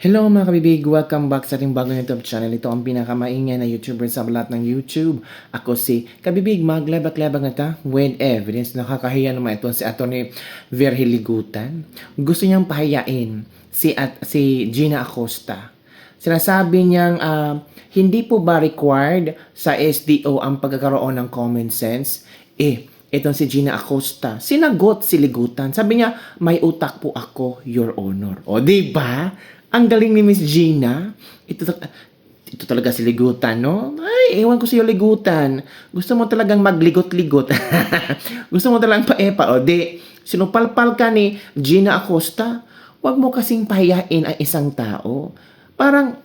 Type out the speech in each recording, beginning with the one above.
Hello mga kabibig! Welcome back sa ating bagong YouTube channel. Ito ang pinakamaingay na YouTuber sa lahat ng YouTube. Ako si Kabibig, maglabak-labak na ta with evidence. Nakakahiya naman ito si Atty. Verhiligutan. Gusto niyang pahayain si Gina Acosta. Sinasabi niyang hindi po ba required sa SDO ang pagkakaroon ng common sense? Itong si Gina Acosta, sinagot si Ligutan. Sabi niya, may utak po ako, Your Honor. O, di ba? Ang galing ni Miss Gina. Ito talaga si Ligutan, no? Ay, ewan ko sa'yo, Ligutan. Gusto mo talagang magligot-ligot. Gusto mo talagang paepa. O, di, sinupalpal ka ni Gina Acosta. Huwag mo kasing pahiyain ang isang tao. Parang,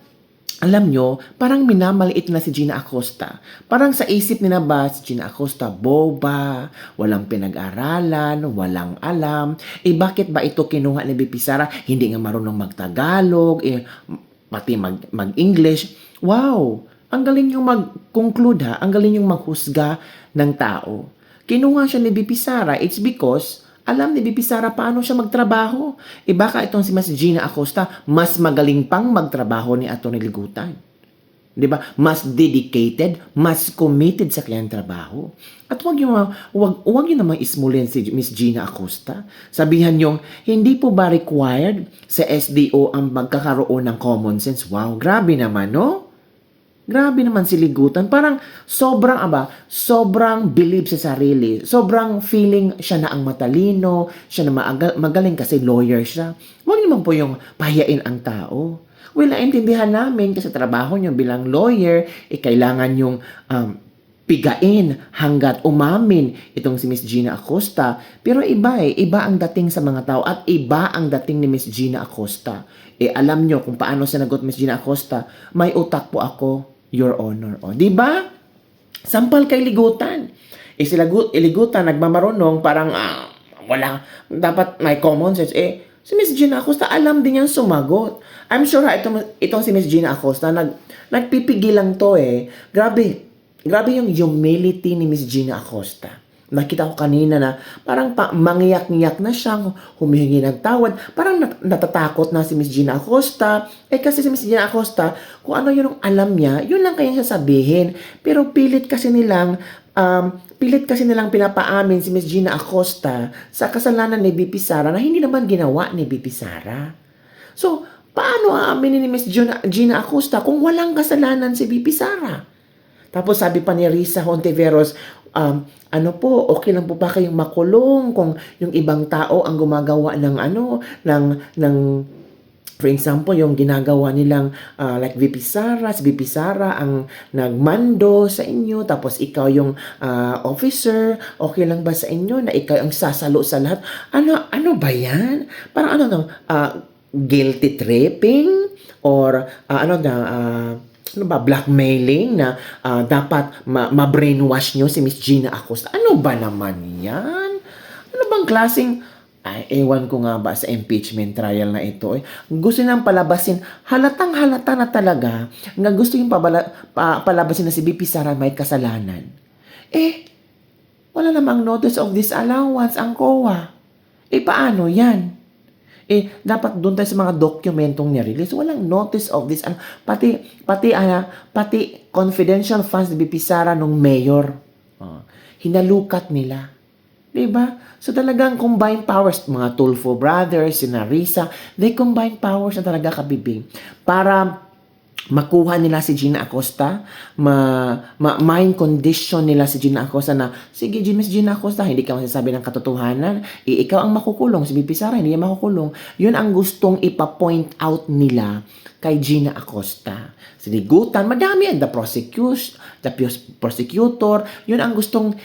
alam nyo, parang minamaliit na si Gina Acosta. Parang sa isip nila ba, si Gina Acosta, boba, walang pinag-aralan, walang alam. Bakit ba ito kinuha ni BP Sara? Hindi nga marunong magtagalog, pati mag-English. Wow! Ang galing yung mag-conclude ha, ang galing yung maghusga ng tao. Kinuha siya ni BP Sara, it's because alam ni BP Sara paano siya magtrabaho. Baka itong si Mas Gina Acosta, mas magaling pang magtrabaho ni Atty. Ligutan. Di ba? Mas dedicated, mas committed sa kanyang trabaho. At wag yung namang ismulin si Miss Gina Acosta. Sabihan yung, hindi po ba required sa SDO ang magkakaroon ng common sense? Wow, grabe naman, no? Grabe naman si Ligutan. Parang sobrang believe sa sarili. Sobrang feeling siya na ang matalino, siya na magaling kasi lawyer siya. Huwag naman po yung pahiyain ang tao. Well, naintindihan namin kasi trabaho niyo bilang lawyer, kailangan yung pigain hanggat umamin itong si Miss Gina Acosta. Pero iba ang dating sa mga tao at iba ang dating ni Miss Gina Acosta. Alam nyo kung paano sinagot Miss Gina Acosta, may utak po ako, Your Honor. O, di ba? Sampal kay Ligutan. Si Ligutan nagmamarunong parang wala, dapat may common sense. Si Miss Gina Acosta alam din niyang sumagot. I'm sure itong si Miss Gina Acosta nagpipigil lang to Grabe yung humility ni Miss Gina Acosta. Nakita ko kanina na parang mangiyak-ngiyak na siya, humihingi ng tawad. Parang natatakot na si Miss Gina Acosta. Kasi si Miss Gina Acosta, kung ano yung alam niya, yun lang kayang sasabihin. Pero pilit kasi nilang pinapaamin si Miss Gina Acosta sa kasalanan ni BP Sara na hindi naman ginawa ni BP Sara. So, paano aaminin ni Miss Gina Acosta kung walang kasalanan si BP Sara? Tapos sabi pa ni Risa Hontiveros, okay lang po ba kayong makulong kung yung ibang tao ang gumagawa ng for example, yung ginagawa nilang like VP Sara, si VP Sara ang nagmando sa inyo, tapos ikaw yung officer, okay lang ba sa inyo na ikaw ang sasalo sa lahat? Ano ba yan? Parang guilty tripping? Or blackmailing na dapat ma-brainwash nyo si Miss Gina Acosta. Ano ba naman yan? Ano bang klaseng, ewan ko nga ba sa impeachment trial na ito. Gusto nang palabasin, halatang-halata na talaga nga gusto yung palabasin na si BP Sara may kasalanan. Wala namang notice of disallowance ang COA. Paano yan? Dapat doon tayo sa mga dokumentong nirelease. Walang notice of this. Pati confidential funds ni BP Sara nung mayor. Hinalukat nila. Diba? So talagang combined powers. Mga Tulfo brothers, si Risa, they combine powers na talaga kabibig. Para makuha nila si Gina Acosta, mind condition nila si Gina Acosta na, sige, Miss Gina Acosta, hindi ka masasabi ng katotohanan, ikaw ang makukulong, si BP Sara, hindi niya makukulong. Yun ang gustong ipa-point out nila kay Gina Acosta. Si Ligutan, madami yan, the prosecutor, yun ang gustong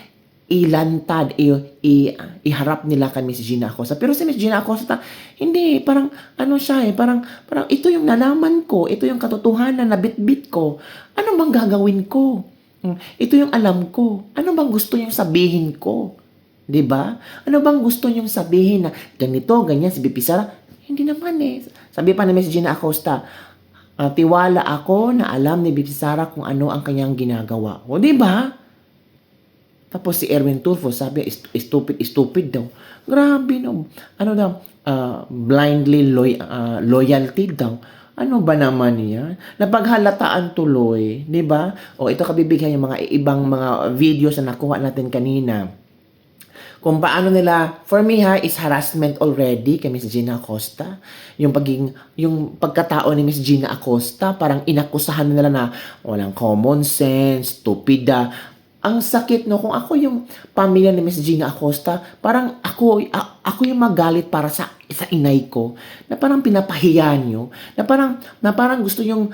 ilantad, iharap nila kay Miss Gina Acosta. Pero si Miss Gina Acosta, hindi, parang parang ito yung nalaman ko, ito yung katotohanan na bit-bit ko. Ano bang gagawin ko? Ito yung alam ko. Ano bang gusto niyong sabihin ko? 'Di ba? Ano bang gusto niyong sabihin na ganito, ganyan si BP Sara? Hindi naman Sabi pa ni Miss Gina Acosta, tiwala ako na alam ni BP Sara kung ano ang kanyang ginagawa. O 'di ba? Tapos si Erwin Tulfo, sabi, stupid daw. Grabe no. Blindly loyalty daw. Ano ba naman yan? Napaghalataan tuloy, di ba? O ito kabibigyan yung mga ibang mga videos na nakuha natin kanina. Kung paano nila, for me ha, is harassment already kay Miss Gina Acosta. Yung pagkatao ni Miss Gina Acosta, parang inakusahan nila na walang common sense, stupida. Ang sakit no, kung ako yung pamilya ni Miss Gina Acosta, parang ako yung magalit para sa inay ko, na parang pinapahiya nyo, na parang gusto yung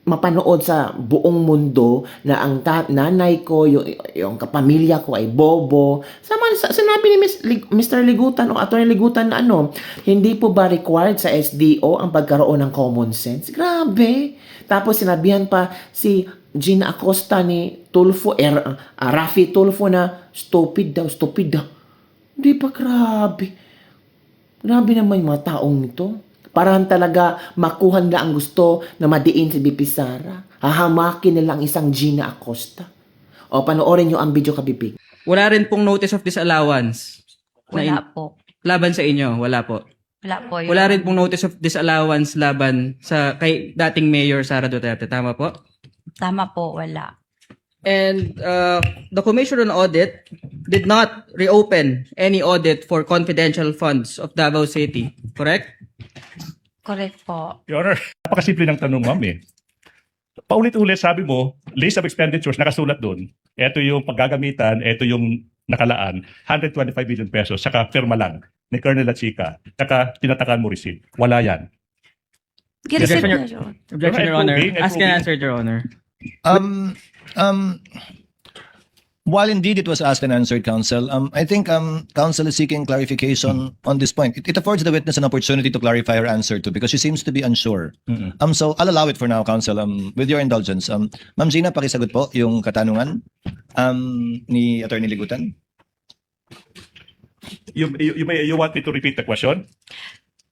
mapanood sa buong mundo na ang nanay ko, yung kapamilya ko ay bobo. Sinabi ni Mr. Ligutan o Atty. Ligutan na hindi po ba required sa SDO ang pagkaroon ng common sense? Grabe. Tapos sinabihan pa si Gina Acosta ni Rafi Tulfo na stupid daw. Di ba grabe? Grabe naman yung mga taong nito. Parang talaga makuha nila ang gusto na madiin si BP Sara. Hahamakin nila ang isang Gina Acosta. O panoorin nyo ang video kabibig. Wala rin pong notice of disallowance. Wala po. Laban sa inyo, wala po. Wala po. Wala rin pong notice of disallowance laban sa kay dating Mayor Sara Duterte. Tama po? Tama po, wala. And the Commission on Audit did not reopen any audit for confidential funds of Davao City. Correct? Correct po. Your Honor, napakasimple ng tanong, ma'am eh. Paulit-ulit sabi mo, list of expenditures, nakasulat doon. Ito yung paggagamitan, ito yung nakalaan, 125 billion pesos, saka firma lang ni Colonel Lachica, saka tinatakan mo receipt. Wala yan. Gireceive Your- na yun. Objection, Your Honor. Approving, Ask and approving. answer, Your Honor. While indeed it was asked and answered, counsel, I think counsel is seeking clarification on this point. It affords the witness an opportunity to clarify her answer to because she seems to be unsure. So I'll allow it for now, counsel. With your indulgence, Ma'am Gina, pakisagot po yung katanungan ni Attorney Ligutan. You want me to repeat the question?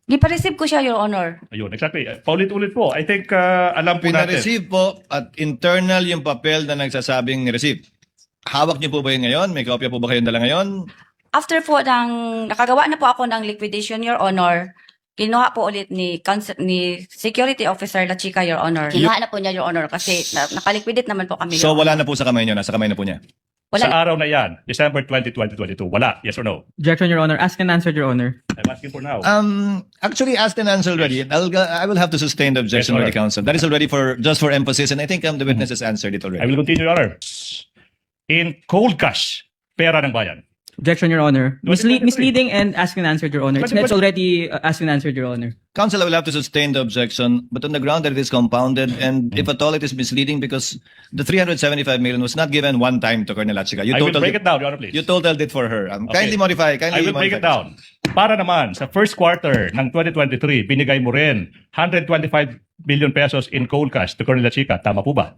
Gipa-receive ko siya, Your Honor. Ayun, exactly. Paulit-ulit po. I think alam po natin. Pina-receive po at internal yung papel na nagsasabing ni-receive. Hawak niyo po ba yun ngayon? May kopya po ba kayong dala ngayon? After po nakagawa na po ako ng liquidation, Your Honor, kinuha po ulit ni Security Officer La Chica, Your Honor. Kinuha na po niya, Your Honor, kasi nakaliquidate naman po kami. So Your wala Honor. na po sa kamay niyo, nasa kamay na po niya. Wala. Sa araw na yan, December 20, 2022, wala. Yes or no? Objection, Your Honor. Ask and answer, Your Honor. I'm asking for now. Actually, asked and answered already. I will have to sustain the objection Yes, with the counsel. That is already just for emphasis, and I think the witness has answered it I already. will continue, Your Honor. In cold cash, pera ng bayan. Objection, Your Honor. 2023. Misleading and ask and answer, Your Honor. It's 2023. already asked and answered, Your Honor. Counsel, I will have to sustain the objection, but on the ground that it is compounded, and if at all it is misleading, because the 375 million was not given one time to Colonel Lachica. I will break it down, Your Honor, please. You totaled it for her. Okay. Kindly modify. I will break it down. Para naman, sa first quarter ng 2023, binigay mo rin 125 billion pesos in cold cash to Colonel Lachica. Tama po ba?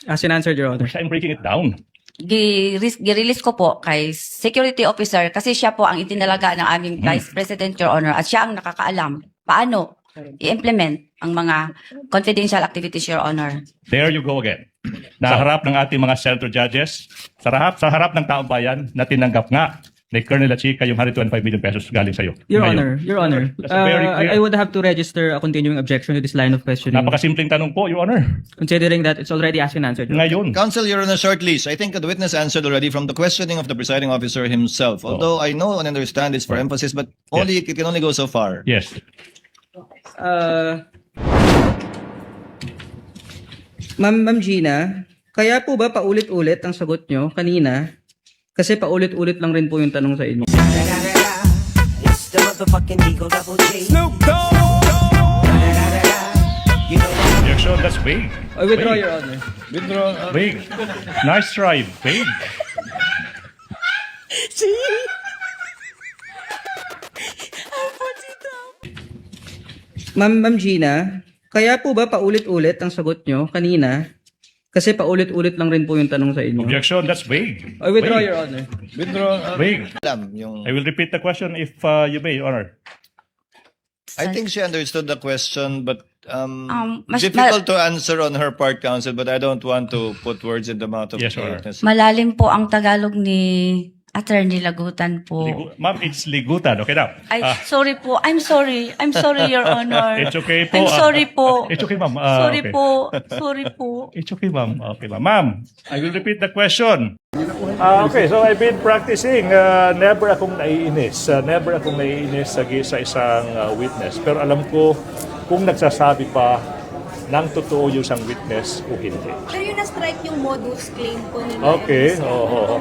Ask and answer, Your Honor. I'm breaking it down. Gi-release ko po kay Security Officer kasi siya po ang itinalaga ng aming Vice President, Your Honor, at siya ang nakakaalam paano i-implement ang mga confidential activities, Your Honor. There you go again. Naharap ng ating mga senator judges, sa harap ng taong bayan na tinanggap nga ni Colonel Lachica yung 125 million pesos galing sa'yo. Your Ngayon. Honor. That's very clear. I would have to register a continuing objection to this line of questioning. Napakasimpleng tanong po, Your Honor. Considering that it's already asked and answered. Your Honor. Ngayon, Counsel, you're on a short leash. I think the witness answered already from the questioning of the presiding officer himself. Although I know and understand it's for emphasis, but it can only go so far. yes. Ma'am Gina, kaya po ba paulit-ulit ang sagot nyo kanina? Kasi paulit-ulit lang rin po yung tanong sa inyo. It's the motherfucking Eagle Double G. Objection, that's vague. I withdraw, Vague. Your Honor. Vague. Nice try, vague. Ma'am Gina, kaya po ba paulit-ulit ang sagot nyo kanina? Kasi paulit-ulit lang rin po yung tanong sa inyo. Objection, that's vague. I withdraw, Vague. Your Honor. Vague. Alam, yung, I will repeat the question if you may, Your Honor. I think she understood the question, but mas- difficult to answer on her part, counsel, but I don't want to put words in the mouth of Yes, the Your Honor. witness. Malalim po ang Tagalog ni Attorney Lagutan po. Ma'am, it's ligutan. Okay now. Ay, sorry po. I'm sorry. I'm sorry, Your Honor. It's okay po. I'm sorry po. It's okay, ma'am. Sorry Okay. po. Sorry po. It's okay, ma'am. Okay, ma'am. Ma'am, I will repeat the question. Okay, so I've been practicing. Never akong naiinis. Never akong naiinis sa isang witness. Pero alam ko kung nagsasabi pa ng totoo yung isang witness o hindi. Pero yung na-strike yung modus claim po nila. Okay, oo.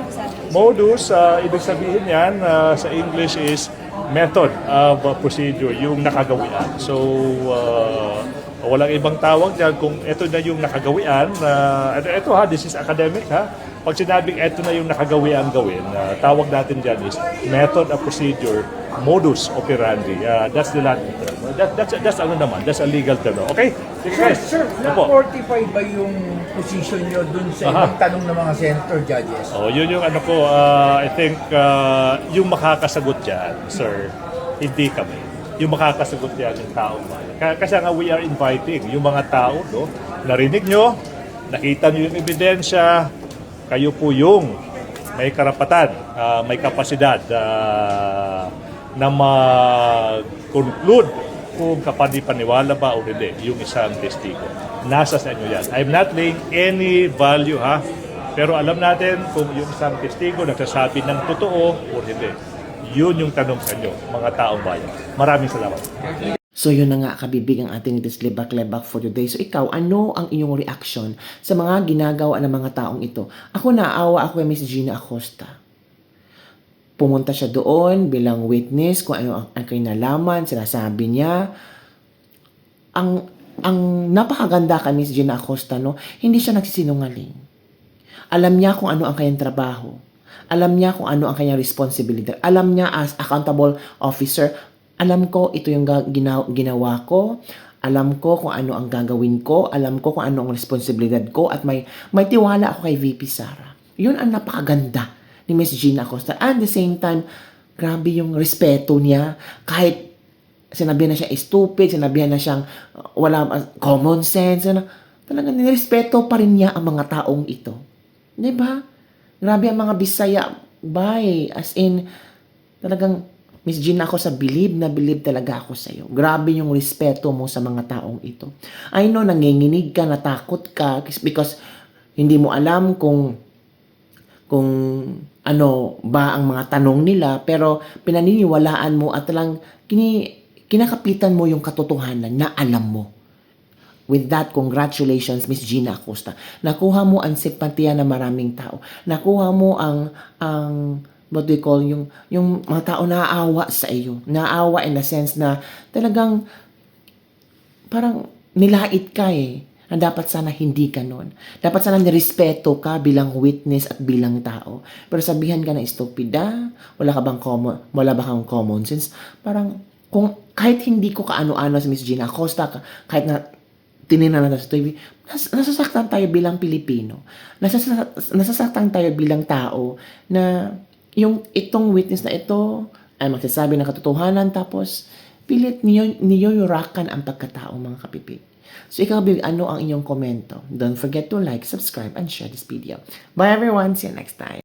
Modus, ibig sabihin yan sa English is method of procedure, yung nakagawian. So, walang ibang tawag dyan kung ito na yung nakagawian. Ito ha, this is academic ha. Pag sinabing ito na yung nakagawian gawin, tawag natin dyan is method of procedure, modus operandi. That's the Latin term. That's ano naman, that's a legal term. Okay? Sige guys. Sir, Opo. na-fortify ba yung position nyo dun sa ibang tanong ng mga senator judges? Oh, yun yung ano ko, I think yung makakasagot dyan, sir, hindi kami. Yung makakasagot dyan yung tao. Kasi nga we are inviting yung mga tao, no, narinig nyo, nakita nyo yung ebidensya, kayo po yung may karapatan, may kapasidad na mag-conclude kung kapani-paniwala ba o hindi yung isang testigo. Nasa sa inyo yan. I'm not laying any value ha, pero alam natin kung yung isang testigo nagsasabi ng totoo o hindi. Yun yung tanong sa inyo, mga taong bayan. Maraming salamat. So yun na nga kabibig ang ating Dislibak-Lebak for today. So ikaw, ano ang iyong reaction sa mga ginagawa ng mga taong ito? Ako naawa ako kay Miss Gina Acosta. Pumunta siya doon bilang witness kung ano ang kinalaman, sinasabi niya. Ang napakaganda kay Miss Gina Acosta, no? Hindi siya nagsisinungaling. Alam niya kung ano ang kanyang trabaho. Alam niya kung ano ang kanyang responsibility. Alam niya as accountable officer, alam ko ito yung ginawa ko. Alam ko kung ano ang gagawin ko. Alam ko kung ano ang responsibilidad ko. At may tiwala ako kay VP Sara. Yun ang napakaganda ni Miss Gina Acosta. And at the same time, grabe yung respeto niya. Kahit sinabihan na siya stupid, sinabihan na siyang wala common sense. Talagang nirespeto pa rin niya ang mga taong ito. Diba? Grabe ang mga Bisaya. Bye. As in, talagang Miss Gina ako believe talaga ako sa iyo. Grabe yung respeto mo sa mga taong ito. I know, nanginginig ka, natakot ka, because hindi mo alam kung ano ba ang mga tanong nila, pero pinaniniwalaan mo at lang kinakapitan mo yung katotohanan na alam mo. With that, congratulations, Miss Gina Acosta. Nakuha mo ang simpatiya ng maraming tao. Nakuha mo ang what do you call, yung mga tao naaawa sa iyo. Naaawa in the sense na talagang parang nilait ka eh. Na dapat sana hindi ka nun. Dapat sana nirespeto ka bilang witness at bilang tao. Pero sabihan ka na stupida, wala ba kang common sense? Parang, kung kahit hindi ko kaano-ano sa Miss Gina Acosta, kahit na tinignan natin sa TV, nasasaktan tayo bilang Pilipino. Nasasaktan tayo bilang tao na yung itong witness na ito ay magsasabi ng katotohanan tapos pilit niyuyurakan ang pagkatao, mga kapipig. So ikaw, ano ang inyong komento? Don't forget to like, subscribe, and share this video. Bye everyone! See you next time!